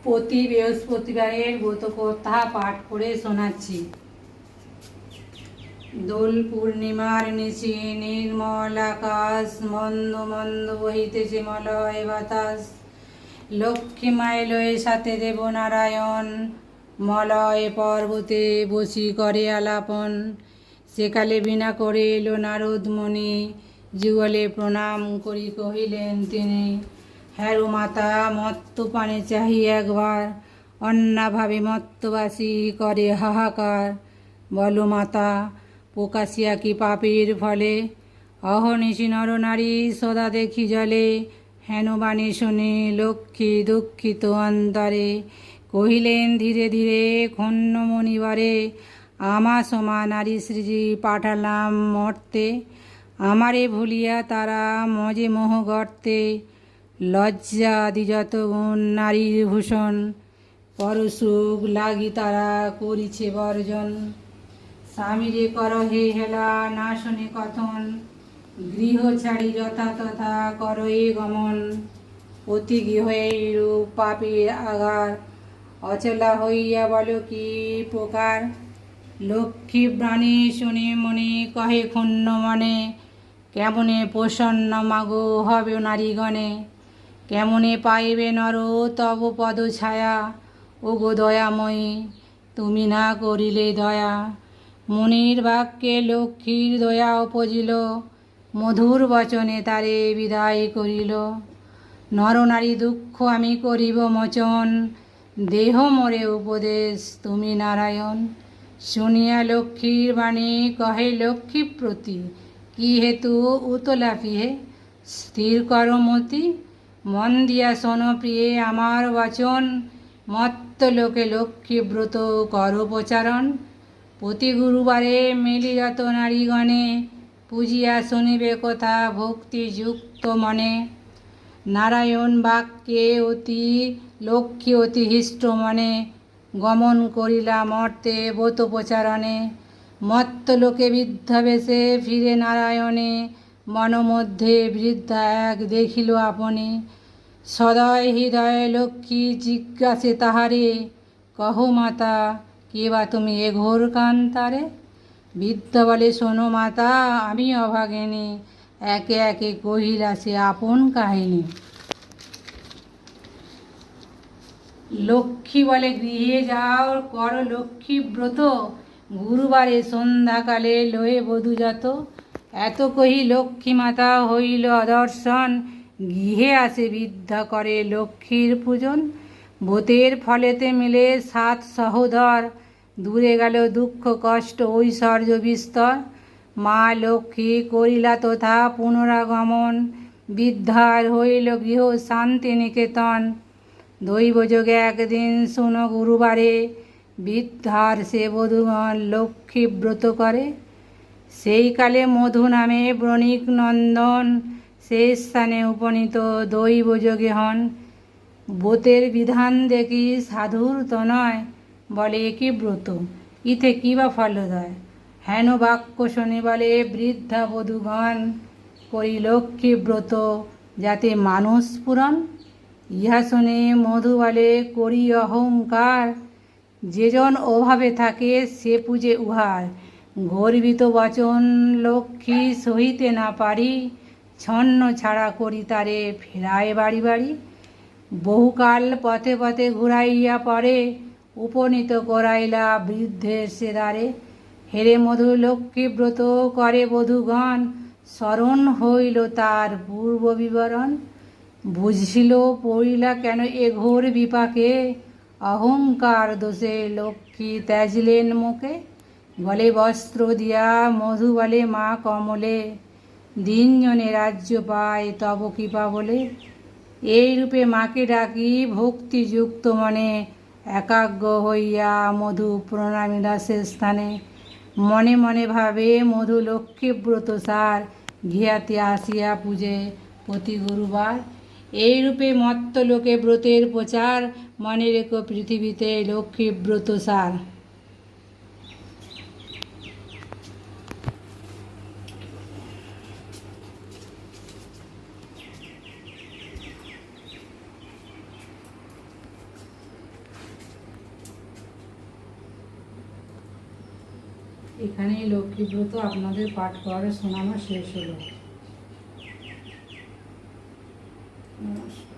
প্রতি বৃহস্পতিবারের ব্রত কথা পাঠ করে শোনাচ্ছি। দোল পূর্ণিমার নিশি নির্মল আকাশ, মন্দ মন্দ বহিতেছে মলয় বাতাস। লক্ষ্মী মাইলয়ের সাথে দেবনারায়ণ, মলয় পর্বতে বসি করে আলাপন। সেকালে বিনা করে এলো নারদ মুনি, যুগলে প্রণাম করি কহিলেন তিনি, হ্যারো মাতা মত্ত পানে চাহি একবার, অন্নাভাবে মত্তবাসী করে হাহাকার। বলো মাতা প্রকাশিয়া কি পাপের ফলে, অহর্নিশি নরনারী সদা দেখি জলে। হেন বাণী শুনে লক্ষ্মী দুঃখিত অন্তরে, কহিলেন ধীরে ধীরে ক্ষুণ্ণ মণিবরে, আমা সমা নারী সৃজি পাঠালাম মর্তে। আমারে ভুলিয়া তারা মজে মোহ গর্তে, লজ্জা দ্বিজত গুণ নারীর ভূষণ। পরসুখ লাগি তারা করিছে বর্জন, স্বামীরে করহে হেলা না শুনে কথন। গৃহ ছাড়ি যথা তথা করয়ে গমন, অতি গৃহে রূপ পাপের আগার। অচলা হইয়া বল কি প্রকার, লক্ষ্মী বাণী শুনে মনে কহে ক্ষুণ্ণ মনে। কেমনে প্রসন্ন মাগো হবে নারীগণে, কেমনে পাইবে নর তব পদ ছায়া। ওগো দয়াময়ী তুমি না করিলে দয়া, মুনির বাক্যে লক্ষ্মীর দয়া উপজিল। মধুর বচনে তারে বিদায় করিল, নরনারী দুঃখ আমি করিব মোচন। দেহ মোরে উপদেশ তুমি নারায়ণ। শুনিয়া লক্ষ্মীর বাণী কহে লক্ষ্মী প্রতি, কি হেতু উতলাপি হে স্থির কর মতি। মন দিয়া শোনো প্রিয়ে আমার বচন, মত্ত লোকে লক্ষ্মী ব্রত কর প্রচারণ। প্রতি গুরুবারে মেলি যত নারীগণে, পূজিয়া শুনিবে কথা ভক্তিযুক্ত মনে। নারায়ণ বাক্যে অতি লক্ষ্মী অতি হৃষ্ট মনে, গমন করিলা মর্তে ব্রত প্রচারণে। মত্ত লোকে বৃদ্ধা বেশে ফিরে নারায়ণে, মনমধ্যে বৃদ্ধা এক দেখিল আপনি। সদয় হৃদয় লক্ষ্মী জিজ্ঞাসে তাহারে, কহ মাতা কে বা তুমি এ ঘোর কান্তারে। বৃদ্ধা বলে শোনো মাতা আমি অভাগিনী, একে একে কহিলা সে আপন কাহিনী। লক্ষ্মী বলে গৃহে যাও কর লক্ষ্মী ব্রত, গুরুবারে সন্ধ্যাকালে লয়ে বধূ যত। এত কহি লক্ষ্মী মাতা হইল অদর্শন, গৃহে আসে বৃদ্ধা করে লক্ষ্মীর পূজন। ব্রতের ফলেতে মিলে 7 সহোদর, দূরে গেল দুঃখ কষ্ট ঐশ্বর্য বিস্তর। মা লক্ষ্মী করিলা তথা পুনরাগমন, বৃদ্ধার হইল গৃহ শান্তি নিকেতন। দৈবযোগে একদিন শুনো গুরুবারে, বৃদ্ধার সে বধূগণ লক্ষ্মী ব্রত করে। সেই কালে মধু নামে বণিক নন্দন, সেই স্থানে উপনীত দৈবযোগে হন। ব্রতের বিধান দেখি সাধুর তো নয়, বলে কি ব্রত ইথে কি বা ফলদয়। হেন বাক্য শুনি বলে বৃদ্ধা বধূগণ, করি লক্ষ্মী ব্রত যাতে মানুষ পুরন। ইহা শুনে মধু বলে করি অহংকার, যেজন অভাবে থাকে সে পূজে উহার। গর্বিত বচন লক্ষ্মী সহিতে না পারি, ছন্ন ছাড়া করি তারে ফেরায় বাড়ি বাড়ি। বহুকাল পথে পথে ঘুরাইয়া পরে, উপনীত করাইলা বৃদ্ধের সে দ্বারে। হেরে মধু লক্ষ্মী ব্রত করে বধূগণ, স্মরণ হইল তার পূর্ব বিবরণ। বুঝিল পড়িলা কেন এ ঘোর বিপাকে, অহংকার দোষে লক্ষ্মী ত্যাজলেন মুখে। গলে বস্ত্র দিয়া মধু বলে মা কমলে, দিনজনে রাজ্য পায় তব কৃপা বলে। এই রূপে মাকে ডাকি ভক্তিযুক্ত মনে, একাগ্র হইয়া মধু প্রণামিলা সে স্থানে। মনে মনে ভাবে মধু লক্ষ্মী ব্রত সার, গৃহাতে আসিয়া পূজে প্রতি গুরুবার। এই রূপে মত্ত লোকে ব্রতের প্রচার, মনে রেখো পৃথিবীতে লক্ষ্মী ব্রত সার। এখানেই লক্ষ্মীব্রত আপনাদের পাঠ করার শোনানো শেষ হলো। নমস্কার।